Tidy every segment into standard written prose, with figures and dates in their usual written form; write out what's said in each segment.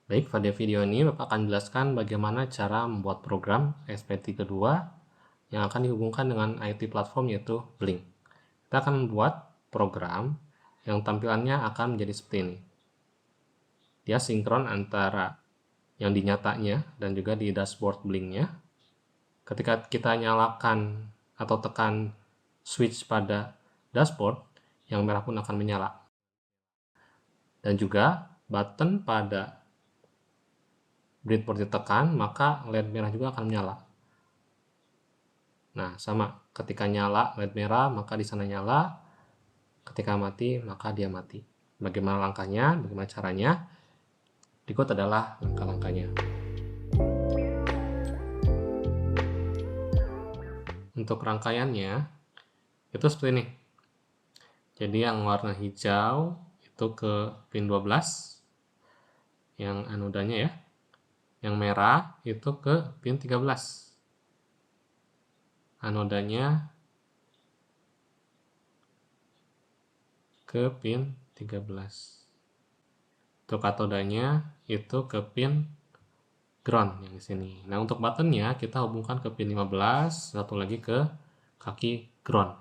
Baik, pada video ini Bapak akan jelaskan bagaimana cara membuat program SP32 yang akan dihubungkan dengan IT platform yaitu Blink. Kita akan membuat program yang tampilannya akan menjadi seperti ini. Dia sinkron antara yang dinyatanya dan juga di dashboard Blink-nya. Ketika kita nyalakan atau tekan switch pada dashboard, yang merah pun akan menyala. Dan juga button pada breadboard ditekan, maka LED merah juga akan menyala. Nah, sama. Ketika nyala LED merah, maka di sana nyala. Ketika mati, maka dia mati. Bagaimana langkahnya? Bagaimana caranya? Berikut adalah langkah-langkahnya. Untuk rangkaiannya, itu seperti ini. Jadi yang warna hijau itu ke pin 12, yang anodanya ya. Yang merah itu ke pin 13. Anodanya ke pin 13. Untuk katodanya itu ke pin ground yang di sini. Nah, untuk buttonnya kita hubungkan ke pin 15, satu lagi ke kaki ground.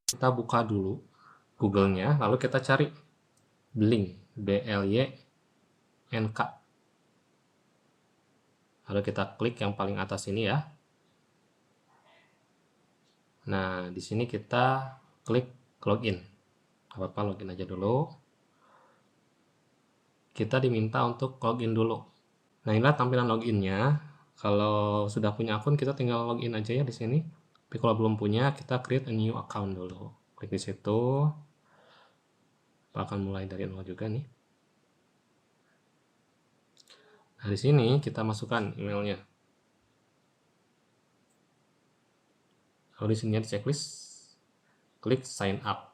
Kita buka dulu Google-nya, lalu kita cari Blink, B-L-Y-N-K. Lalu kita klik yang paling atas ini ya. Nah, di sini kita klik login. Apa-apa login aja dulu. Kita diminta untuk login dulu. Nah, inilah tampilan loginnya. Kalau sudah punya akun, kita tinggal login aja ya di sini. Tapi kalau belum punya, kita create a new account dulu. Klik di situ. Akan mulai dari nol juga nih. Nah, di sini kita masukkan emailnya. Lalu di sini di checklist, klik sign up.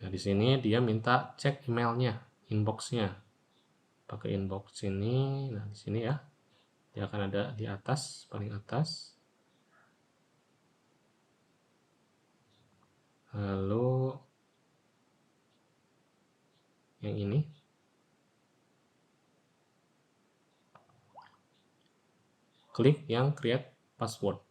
Nah, di sini dia minta cek emailnya, inbox-nya. Pakai inbox sini, nah di sini ya. Dia akan ada di atas, paling atas. Lalu yang ini. Klik yang create password.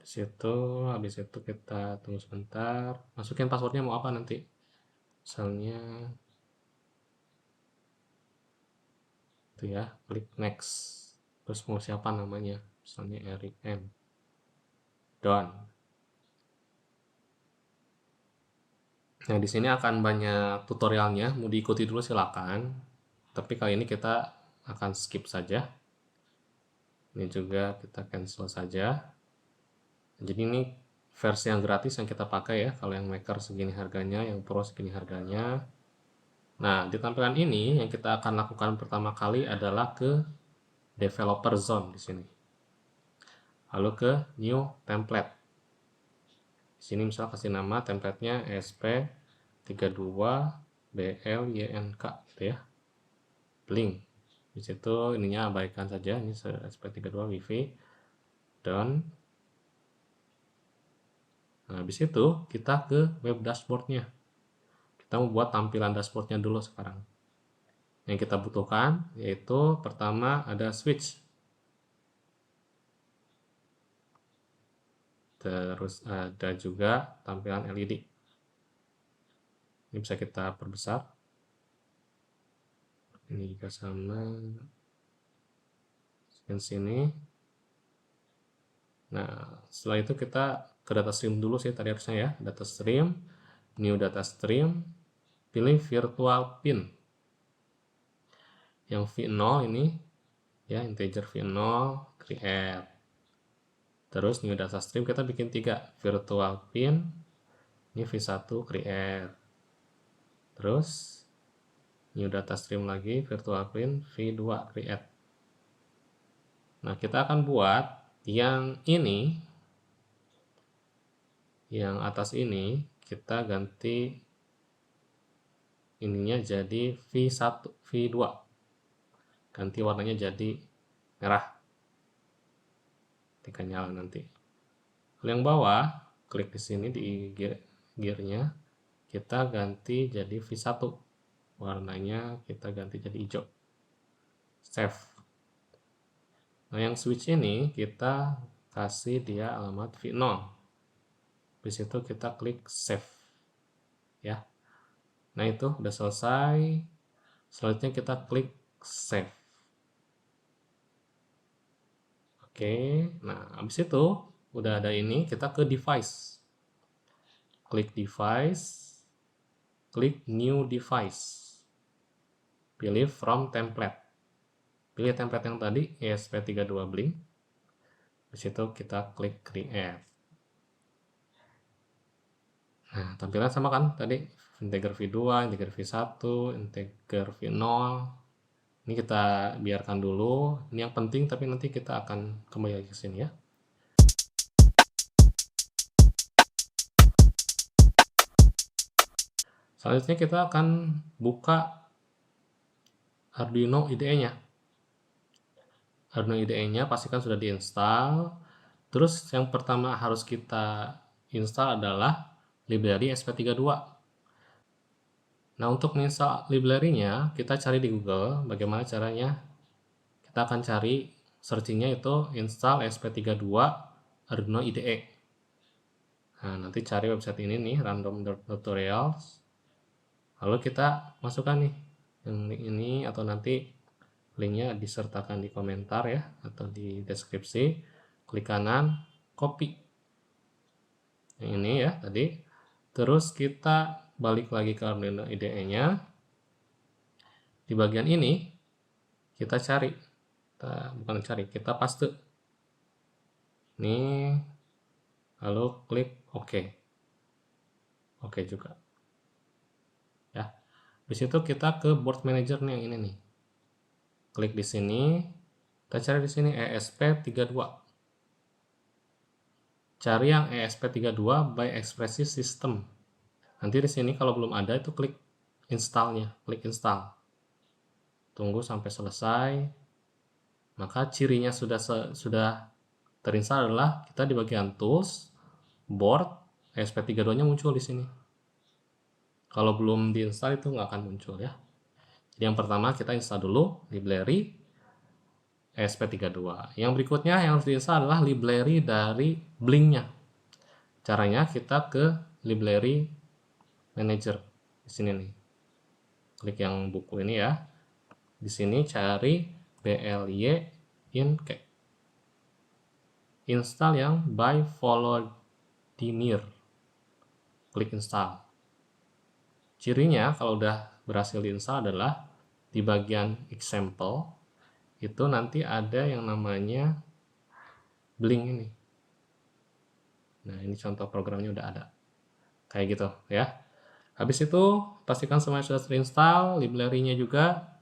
Di situ, habis itu kita tunggu sebentar. Masukin passwordnya mau apa nanti? Misalnya itu ya, klik next. Terus mau siapa namanya? Misalnya Eric M. Done. Nah, di sini akan banyak tutorialnya, mau diikuti dulu silakan. Tapi kali ini kita akan skip saja. Ini juga kita cancel saja. Jadi ini versi yang gratis yang kita pakai ya. Kalau yang maker segini harganya, yang pro segini harganya. Nah, di tampilan ini yang kita akan lakukan pertama kali adalah ke developer zone di sini. Lalu ke new template. Di sini misal kasih nama templatenya SP32BLYNK gitu ya. Blink. Di situ ininya abaikan saja, ini SP32 wifi. Done. Nah, habis itu kita ke web dashboardnya. Kita mau buat tampilan dashboardnya dulu sekarang. Yang kita butuhkan yaitu pertama ada switch. Terus ada juga tampilan LED. Ini bisa kita perbesar. Ini juga sama. Sini. Nah, setelah itu kita ke data stream dulu sih tadi harusnya ya. Data stream, new data stream, pilih virtual pin. Yang V0 ini ya, integer V0, create. Terus new data stream kita bikin 3, virtual pin, ini V1 create. Terus new data stream lagi, virtual pin V2 create. Nah, kita akan buat yang ini, yang atas ini kita ganti ininya jadi V1, V2. Ganti warnanya jadi merah. Ketika nyala nanti. Lalu yang bawah klik di sini di gearnya, kita ganti jadi V1, warnanya kita ganti jadi hijau. Save. Nah, yang switch ini kita kasih dia alamat V0. Habis itu kita klik save. Ya. Nah, itu udah selesai. Selanjutnya kita klik save. Oke, nah habis itu udah ada ini, kita ke device. Klik device, klik new device. Pilih from template. Pilih template yang tadi, ESP32 Blink. Habis itu kita klik create. Nah, tampilan sama kan tadi, integer V2, integer V1, integer V0. Ini kita biarkan dulu. Ini yang penting, tapi nanti kita akan kembali lagi ke sini ya. Selanjutnya kita akan buka Arduino IDE-nya. Arduino IDE-nya pastikan sudah diinstal. Terus yang pertama harus kita install adalah library SP32. Nah, untuk menginstal library-nya, kita cari di Google. Bagaimana caranya? Kita akan cari searching-nya itu install SP32 Arduino IDE. Nah, nanti cari website ini nih, random tutorials. Lalu kita masukkan nih yang link ini, atau nanti linknya disertakan di komentar ya, atau di deskripsi. Klik kanan, copy yang ini ya tadi. Terus kita balik lagi ke Arduino IDE-nya. Di bagian ini kita cari, kita paste. Nih, lalu klik OK. OK juga. Ya. Di situ kita ke board manager nih yang ini nih. Klik di sini, kita cari di sini ESP32. Cari yang ESP32 by Expressy System. Nanti di sini kalau belum ada itu klik install-nya, klik install. Tunggu sampai selesai. Maka cirinya sudah terinstall adalah kita di bagian tools, board, ESP32-nya muncul di sini. Kalau belum diinstal itu nggak akan muncul ya. Jadi yang pertama kita install dulu library ESP32. Yang berikutnya yang harus diinstal adalah library dari Blink-nya. Caranya kita ke library manager di sini nih. Klik yang buku ini ya. Di sini cari BLY INC. Install yang by Volodymyr. Klik install. Cirinya kalau udah berhasil diinstal adalah di bagian example itu nanti ada yang namanya Blink ini. Nah, ini contoh programnya udah ada. Kayak gitu ya. Habis itu pastikan semuanya sudah terinstall, library-nya juga.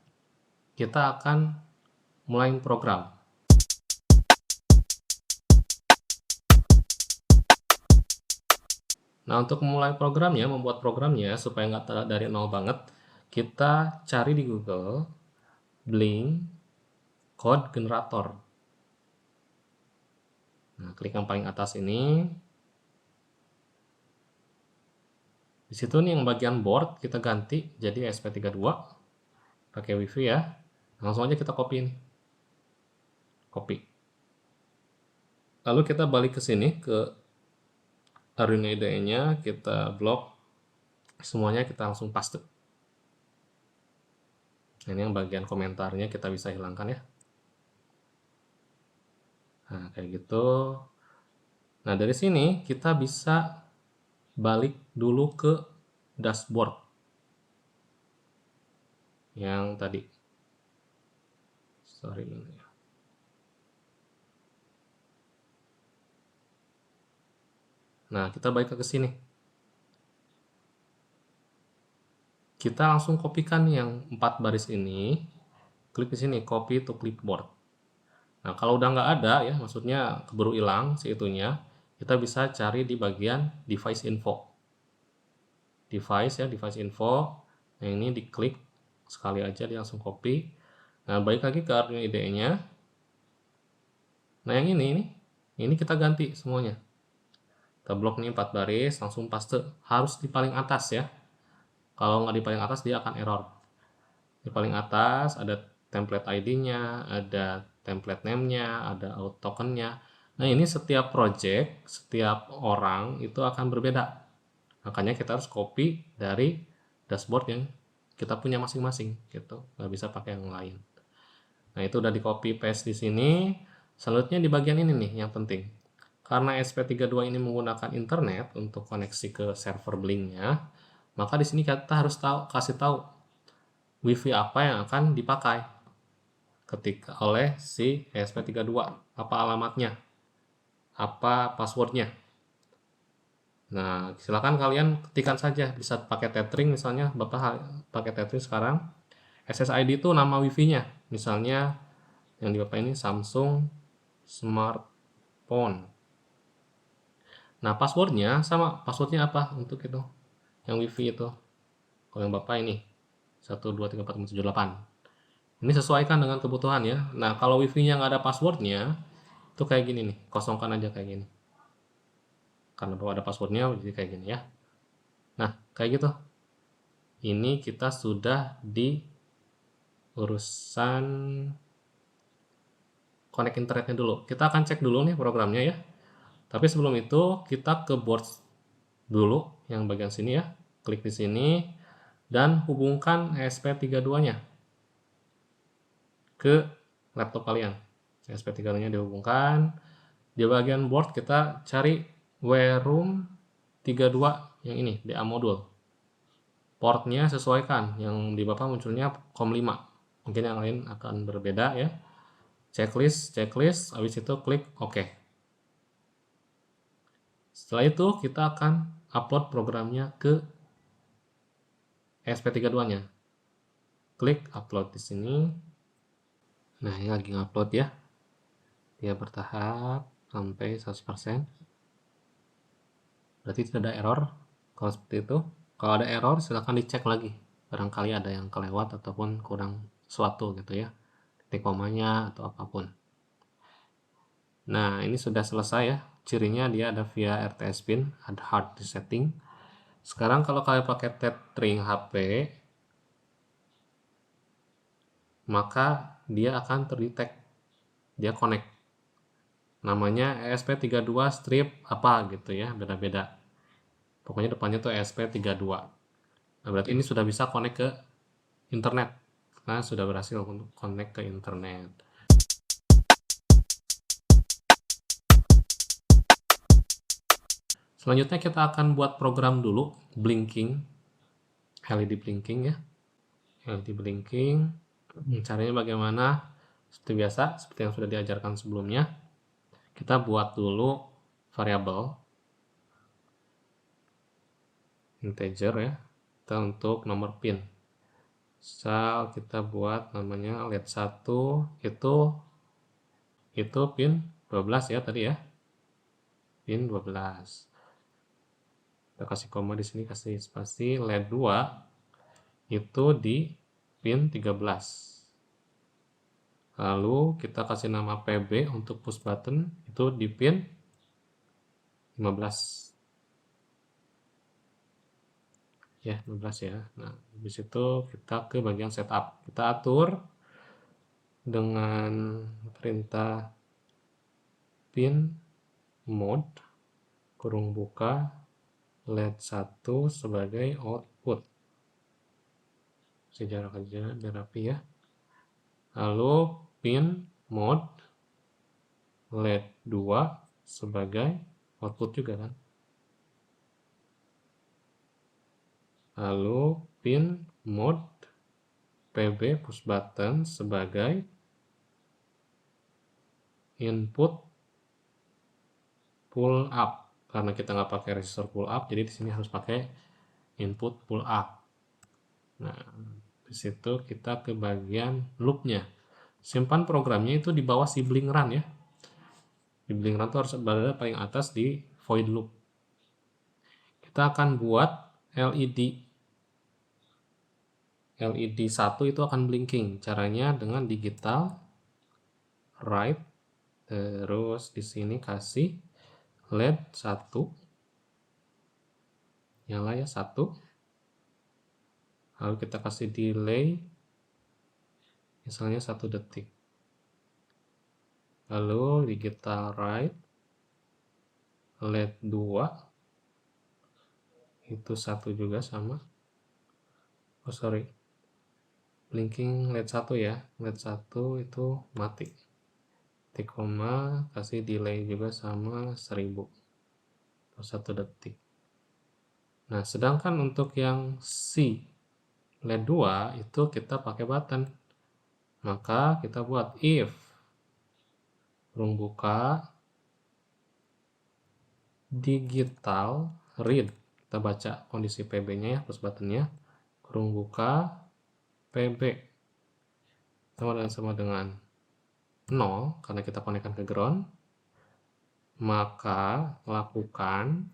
Kita akan mulai program. Nah, untuk memulai programnya, membuat programnya supaya nggak dari nol banget, kita cari di Google Blink Code Generator. Nah, klik yang paling atas ini. Di situ nih yang bagian board kita ganti jadi ESP32 pakai WiFi ya. Langsung aja kita copy ini. Copy. Lalu kita balik ke sini ke Arduino IDE-nya, kita blok semuanya, kita langsung paste. Ini yang bagian komentarnya kita bisa hilangkan ya. Nah, kayak gitu. Nah, dari sini kita bisa balik dulu ke dashboard yang tadi. Sorry ini ya. Nah, kita balik ke sini. Kita langsung kopikan yang 4 baris ini. Klik di sini, copy to clipboard. Nah, kalau udah nggak ada ya, maksudnya keburu hilang si itunya, kita bisa cari di bagian device info. Device ya, device info. Nah, ini diklik sekali aja dia langsung copy. Nah, balik lagi ke Arduino IDE-nya. Nah, yang ini kita ganti semuanya. Kita blok nih 4 baris, langsung paste. Harus di paling atas ya. Kalau nggak di paling atas dia akan error. Di paling atas ada template ID-nya, ada template name-nya, ada auth token-nya. Nah, ini setiap project, setiap orang itu akan berbeda. Makanya kita harus copy dari dashboard yang kita punya masing-masing gitu. Nggak bisa pakai yang lain. Nah, itu udah di copy paste di sini. Selanjutnya di bagian ini nih yang penting. Karena SP32 ini menggunakan internet untuk koneksi ke server Blink-nya, maka di sini kita harus kasih tahu WiFi apa yang akan dipakai ketika oleh si ESP32, apa alamatnya, apa passwordnya. Nah, silakan kalian ketikkan saja, bisa pakai tethering misalnya, Bapak pakai tethering sekarang. SSID itu nama WiFi-nya, misalnya yang di Bapak ini Samsung Smartphone. Nah, passwordnya sama, passwordnya apa untuk itu, yang WiFi itu. Kalau yang Bapak ini 1234578. Ini sesuaikan dengan kebutuhan ya. Nah, kalau WiFi-nya nggak ada passwordnya, itu kayak gini nih, kosongkan aja kayak gini. Karena bahwa ada passwordnya, jadi kayak gini ya. Nah, kayak gitu. Ini kita sudah di urusan connect internetnya dulu. Kita akan cek dulu nih programnya ya. Tapi sebelum itu, kita ke board dulu, yang bagian sini ya. Klik di sini, dan hubungkan ESP32-nya ke laptop kalian. ESP32-nya dihubungkan. Di bagian board kita cari WRoom 32 yang ini, DA modul. Portnya sesuaikan, yang di Bapak munculnya COM5. Mungkin yang lain akan berbeda ya. Checklist, habis itu klik OK. Setelah itu kita akan upload programnya ke ESP32-nya. Klik upload di sini. Nah, ini lagi ngupload ya. Dia bertahap sampai 100%. Berarti tidak ada error. Kalau seperti itu, kalau ada error silahkan dicek lagi. Barangkali ada yang kelewat ataupun kurang suatu gitu ya. Titik komanya atau apapun. Nah, ini sudah selesai ya. Cirinya dia ada via RTS pin, ada hard resetting. Sekarang kalau kalian pakai tethering HP, maka dia akan terdetek. Dia connect. Namanya ESP32 strip apa gitu ya, beda-beda. Pokoknya depannya tuh ESP32. Nah, berarti ini sudah bisa connect ke internet. Nah, sudah berhasil untuk connect ke internet. Selanjutnya kita akan buat program dulu, blinking, LED blinking ya. LED blinking, caranya bagaimana? Seperti biasa, seperti yang sudah diajarkan sebelumnya. Kita buat dulu variabel integer ya, kita untuk nomor pin. Misal kita buat namanya LED1 itu pin 12 ya tadi ya. Pin 12. Kita kasih koma di sini, kasih spasi. LED2 itu di pin 13. Lalu kita kasih nama PB untuk push button itu di pin 15. Ya, 15 ya. Nah, habis itu kita ke bagian setup. Kita atur dengan perintah pin mode kurung buka LED1 sebagai output. Sejarak aja biar rapi ya. Lalu pin mode LED2 sebagai output juga kan. Lalu pin mode PB push button sebagai input pull up. Karena kita nggak pakai resistor pull up, jadi di sini harus pakai input pull up. Nah, di situ kita ke bagian loopnya. Simpan programnya itu di bawah si blink run ya. Di blink run itu harus berada paling atas di void loop. Kita akan buat LED 1 itu akan blinking. Caranya dengan digital write, terus di sini kasih LED 1 nyala ya 1. Lalu kita kasih delay misalnya 1 detik. Lalu digital write LED 2 itu 1 juga sama. Oh sorry, blinking LED 1 ya, LED 1 itu mati. Titik koma, kasih delay juga sama 1000 atau 1 detik. Nah, sedangkan untuk yang C LED 2 itu kita pakai button. Maka kita buat if kurung buka digital read, kita baca kondisi PB-nya ya, plus buttonnya, kurung buka PB sama dengan 0 karena kita konekkan ke ground, maka lakukan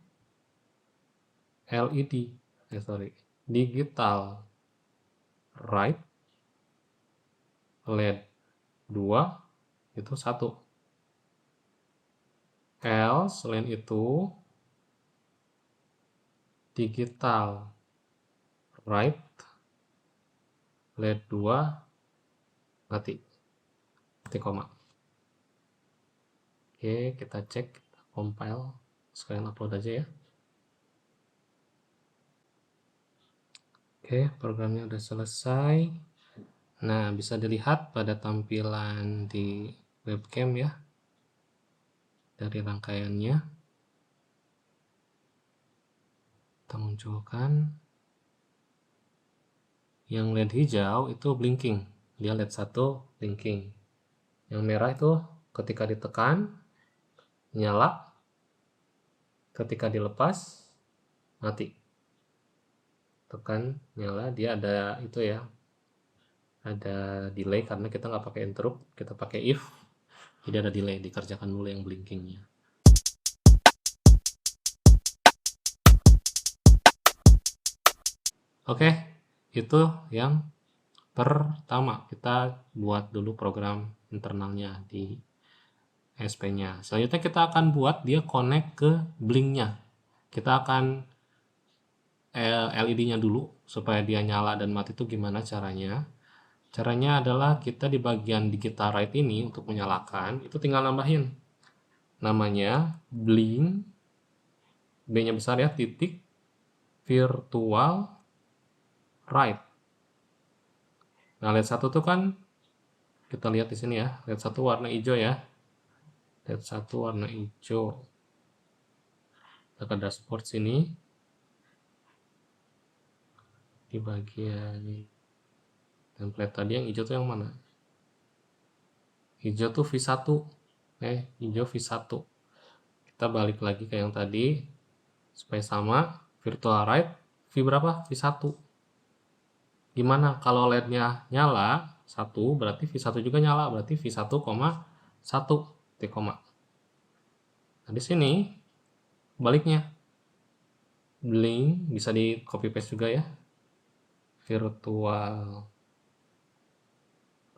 LED digital write LED 2 itu 1. Else selain itu digital write LED 2 mati. Titik koma. Oke, kita cek, kita compile, sekalian upload aja ya. Oke, programnya udah selesai. Nah, bisa dilihat pada tampilan di webcam ya, dari rangkaiannya. Kita munculkan. Yang LED hijau itu blinking, dia LED 1 blinking. Yang merah itu ketika ditekan nyala, ketika dilepas mati. Tekan nyala, dia ada itu ya, ada delay karena kita nggak pakai interrupt, kita pakai if, jadi ada delay, dikerjakan dulu yang blinkingnya. Oke, itu yang pertama, kita buat dulu program internalnya di ESP-nya. Selanjutnya kita akan buat dia connect ke blink-nya. Kita akan LED-nya dulu supaya dia nyala dan mati itu gimana caranya. Caranya adalah kita di bagian digital write ini untuk menyalakan, itu tinggal nambahin. Namanya blink, B-nya besar ya, titik, virtual write. Nah, LED 1 tuh kan, kita lihat di sini ya, LED 1 warna hijau ya. LED 1 warna hijau. Kita ke dashboard sini. Di bagian template tadi yang hijau tuh yang mana? Hijau tuh V1. Hijau V1. Kita balik lagi ke yang tadi supaya sama, virtual write V berapa? V1. Gimana kalau LED-nya nyala 1, berarti V1 juga nyala, berarti V1, 1 titik koma. Nah, di sini baliknya blink bisa di copy paste juga ya. Virtual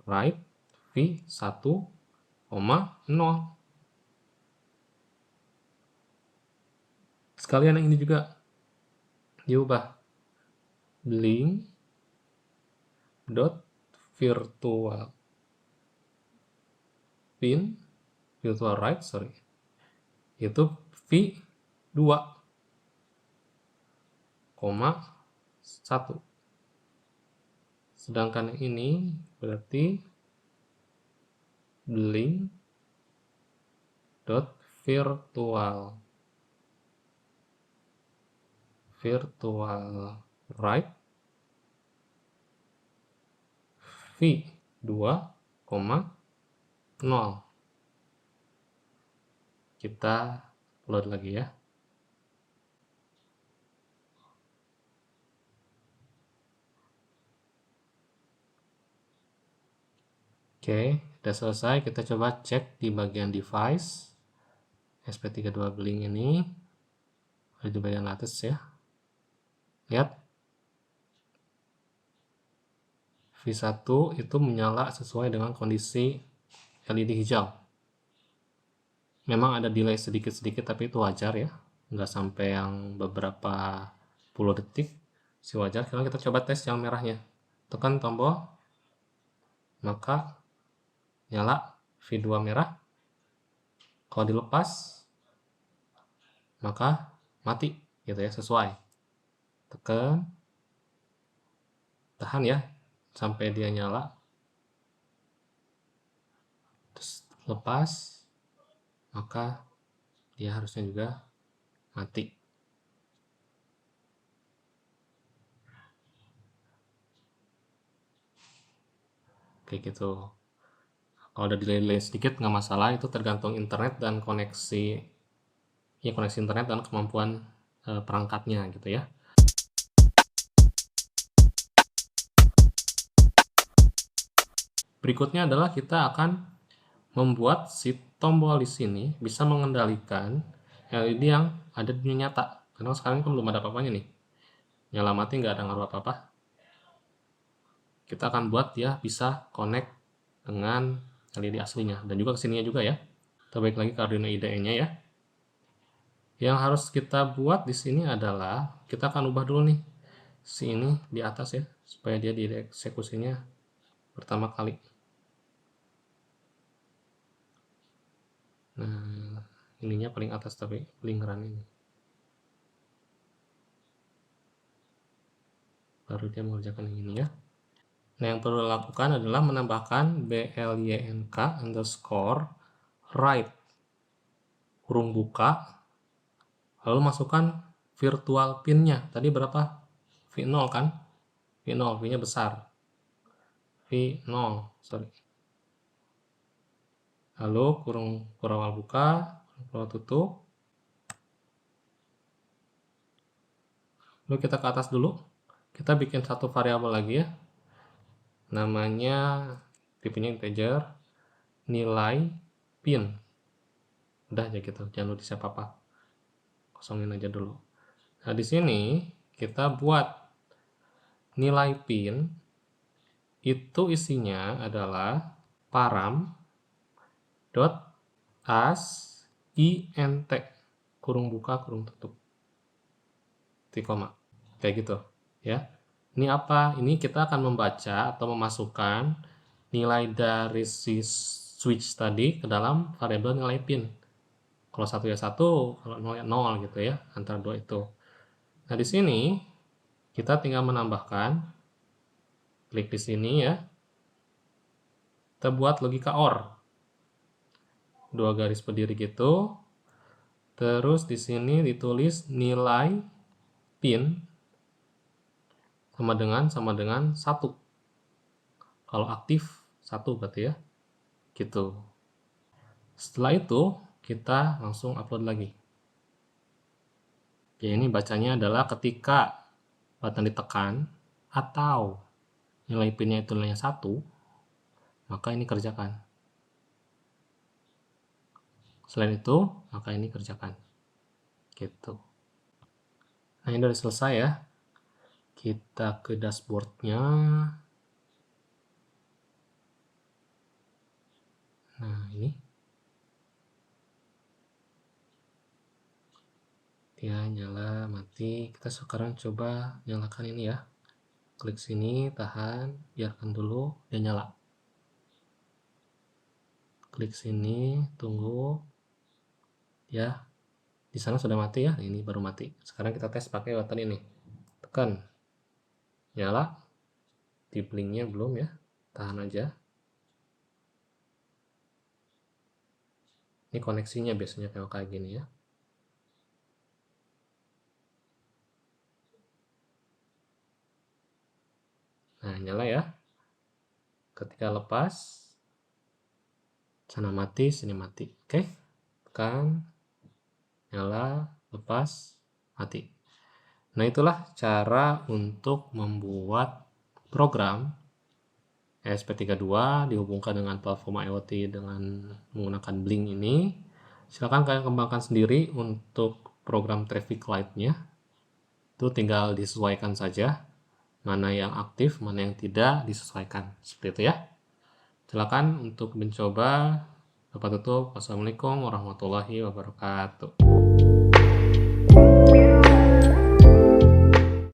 write V1, 0. Sekalian yang ini juga diubah. Blink dot virtual pin virtual write itu V2, 1. Sedangkan yang ini berarti blink dot virtual write V2, 0. Kita load lagi ya. Oke, udah selesai. Kita coba cek di bagian device SP32 blink ini. Ada di bagian atas ya. Lihat. V1 itu menyala sesuai dengan kondisi LED hijau. Memang ada delay sedikit-sedikit tapi itu wajar ya. Nggak sampai yang beberapa 10 detik si wajar. Sekarang kita coba tes yang merahnya. Tekan tombol, maka nyala V2 merah. Kalau dilepas, maka mati gitu ya, sesuai. Tekan, tahan ya sampai dia nyala, terus lepas, maka dia harusnya juga mati. Kayak gitu. Kalau ada delay sedikit nggak masalah, itu tergantung internet dan koneksi internet dan kemampuan perangkatnya gitu ya. Berikutnya adalah kita akan membuat si tombol di sini bisa mengendalikan LED yang ada di dunia nyata. Karena sekarang kan belum ada apa-apanya nih. Nyala mati nggak ada ngaruh apa-apa. Kita akan buat dia bisa connect dengan LED aslinya dan juga kesininya juga ya. Kita balik lagi ke Arduino IDE-nya ya. Yang harus kita buat di sini adalah kita akan ubah dulu nih si ini di atas ya, supaya dia dieksekusinya pertama kali. Nah, ininya paling atas tapi lingkaran ini. Baru dia mengerjakan yang ini ya. Nah, yang perlu dilakukan adalah menambahkan blynk underscore write kurung buka, lalu masukkan virtual pin-nya. Tadi berapa? V0 kan? V0, V-nya besar. V0, sorry. Lalu kurung awal buka, kurung tutup. Lalu kita ke atas dulu. Kita bikin satu variabel lagi ya. Namanya tipenya integer, nilai pin. Udah aja gitu, jangan lupa apa-apa. Kosongin aja dulu. Nah, di sini kita buat nilai pin itu isinya adalah param dot as int kurung buka kurung tutup koma kayak gitu ya. Ini apa? Ini kita akan membaca atau memasukkan nilai dari si switch tadi ke dalam variabel nilai pin. Kalau 1 ya 1, kalau 0 ya 0 gitu ya, antara dua itu. Nah, di sini kita tinggal menambahkan, klik di sini ya. Kita buat logika OR. 2 garis berdiri gitu. Terus di sini ditulis nilai pin sama dengan 1. Kalau aktif 1 berarti ya. Gitu. Setelah itu kita langsung upload lagi. Ya, ini bacanya adalah ketika button ditekan atau nilai pinnya itu nilainya 1, maka ini kerjakan. Selain itu, maka ini kerjakan. Gitu. Nah, ini udah selesai ya. Kita ke dashboardnya. Nah, ini. Dia nyala, mati. Kita sekarang coba nyalakan ini ya. Klik sini, tahan, biarkan dulu, dia nyala. Klik sini, tunggu. Ya, di sana sudah mati ya, ini baru mati. Sekarang kita tes pakai button ini. Tekan. Nyala. Di blinknya belum ya, tahan aja. Ini koneksinya biasanya kayak gini ya. Nah, nyala ya. Ketika lepas, sana mati, sini mati. Oke, tekan, nyala, lepas, mati. Nah, itulah cara untuk membuat program ESP32 dihubungkan dengan platform IoT dengan menggunakan Blink ini. Silakan kalian kembangkan sendiri untuk program traffic light-nya. Itu tinggal disesuaikan saja. Mana yang aktif, mana yang tidak, disesuaikan. Seperti itu ya. Silakan untuk mencoba. Dapat tutup. Wassalamualaikum warahmatullahi wabarakatuh.